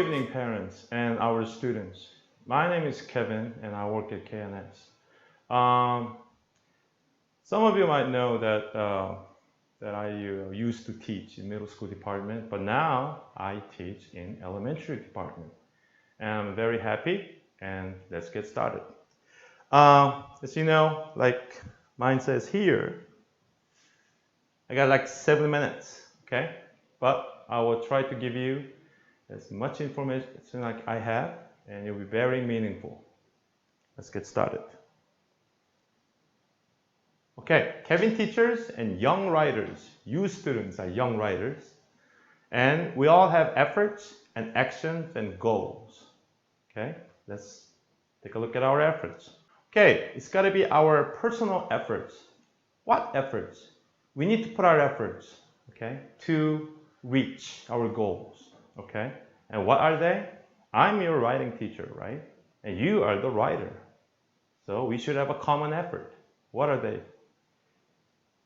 evening, parents and our students. My name is Kevin and I work at KNS. Some of you might know that I used to teach in middle school department, but now I teach in elementary department. And I'm very happy, and let's get started. As you know, like mine says here, I got like 7 minutes, okay? But I will try to give you as much information like I have, and it will be very meaningful. Let's get started. Okay, Kevin teachers and young writers, you students are young writers, and we all have efforts and actions and goals. Okay, let's take a look at our efforts. Okay, it's got to be our personal efforts. What efforts? We need to put our efforts, okay, to reach our goals. Okay, and what are they? I'm your writing teacher, right? And you are the writer. So we should have a common effort. What are they?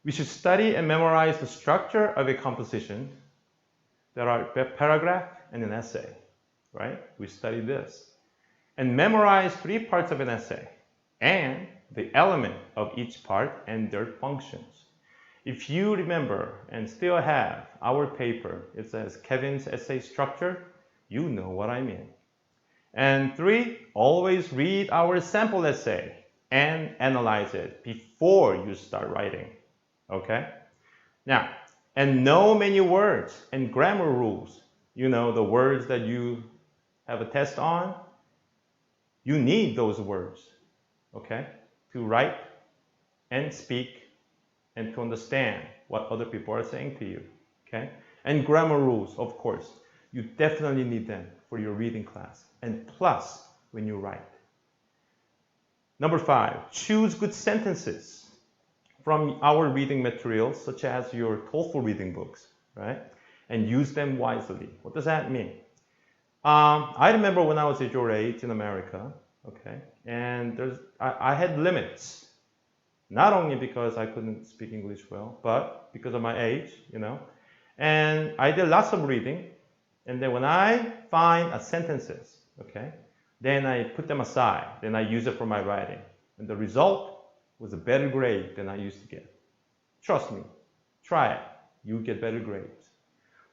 We should study and memorize the structure of a composition. There are a paragraph and an essay, right? We study this. And memorize 3 parts of an essay and the element of each part and their functions. If you remember and still have our paper, it says Kevin's essay structure, you know what I mean. And 3, always read our sample essay and analyze it before you start writing. Okay? Now, and know many words and grammar rules. You know, the words that you have a test on, you need those words, okay, to write and speak and to understand what other people are saying to you, okay? And grammar rules, of course, you definitely need them for your reading class, and plus when you write. Number 5, choose good sentences from our reading materials, such as your TOEFL reading books, right? And use them wisely. What does that mean? I remember when I was at your age in America, okay, and I had limits. Not only because I couldn't speak English well, but because of my age, you know. And I did lots of reading, and then when I find sentences, okay, then I put them aside, then I use it for my writing. And the result was a better grade than I used to get. Trust me, try it, you get better grades.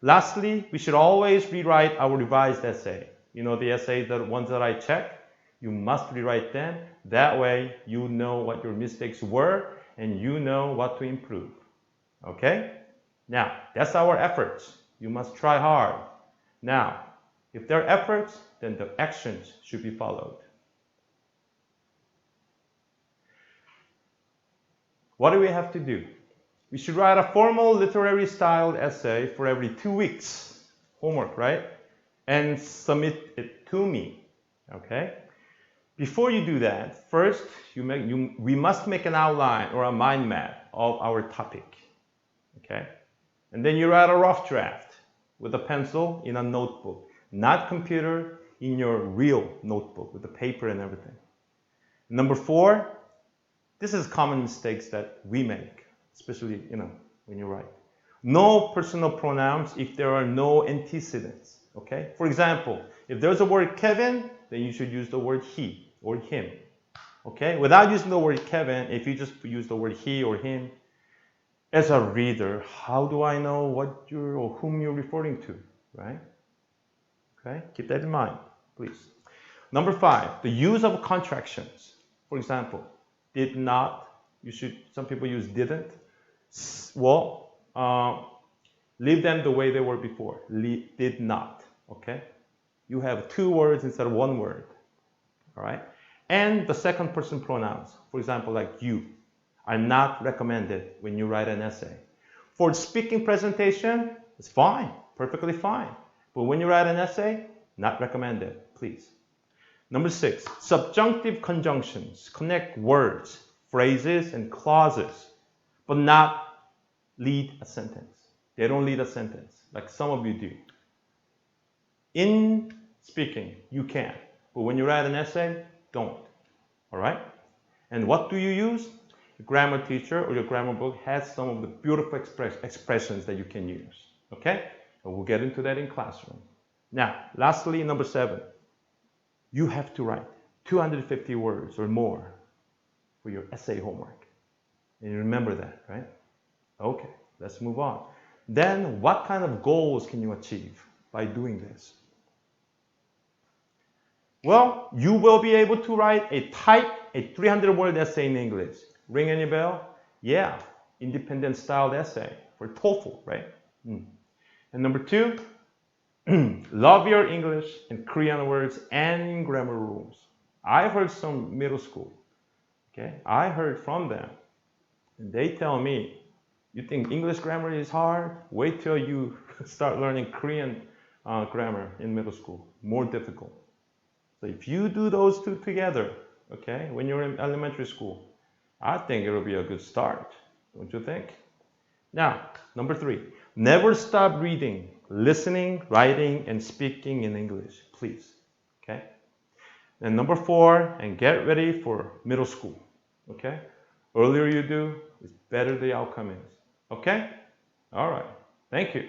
Lastly, we should always rewrite our revised essay. You know, the essays, the ones that I check, you must rewrite them. That way, you know what your mistakes were and you know what to improve. Okay? Now, that's our efforts. You must try hard. Now, if there are efforts, then the actions should be followed. What do we have to do? We should write a formal literary styled essay for every 2 weeks. Homework, right? And submit it to me. Okay? Before you do that, first we must make an outline or a mind map of our topic. Okay? And then you write a rough draft with a pencil in a notebook, not computer, in your real notebook with the paper and everything. Number 4, this is common mistakes that we make, especially, you know, when you write. No personal pronouns if there are no antecedents. Okay? For example, if there's a word Kevin, then you should use the word he or him. Okay? Without using the word Kevin, if you just use the word he or him, as a reader, how do I know what you're or whom you're referring to? Right? Okay? Keep that in mind, please. Number 5, the use of contractions. For example, did not, some people use didn't. Well, leave them the way they were before. Did not, okay? You have 2 words instead of 1 word, all right? And the second person pronouns, for example, like you, are not recommended when you write an essay. For speaking presentation, it's fine, perfectly fine. But when you write an essay, not recommended, please. Number 6, subjunctive conjunctions connect words, phrases, and clauses, but not lead a sentence. They don't lead a sentence, like some of you do. In speaking, you can, but when you write an essay, don't. All right? And what do you use? Your grammar teacher or your grammar book has some of the beautiful expressions that you can use. Okay? And we'll get into that in classroom. Now, lastly, number 7. You have to write 250 words or more for your essay homework. And you remember that, right? Okay, let's move on. Then, what kind of goals can you achieve by doing this? Well, you will be able to write a 300-word essay in English. Ring any bell? Yeah, independent styled essay for TOEFL, right? And number 2, love your English and Korean words and grammar rules. I heard some middle school, okay? I heard from them, and they tell me, you think English grammar is hard? Wait till you start learning Korean grammar in middle school. More difficult. So if you do those two together, okay, when you're in elementary school, I think it'll be a good start. Don't you think? Now, number 3, never stop reading, listening, writing, and speaking in English, please. Okay? And number 4, and get ready for middle school. Okay? Earlier you do, it's better the outcome is. Okay? All right. Thank you.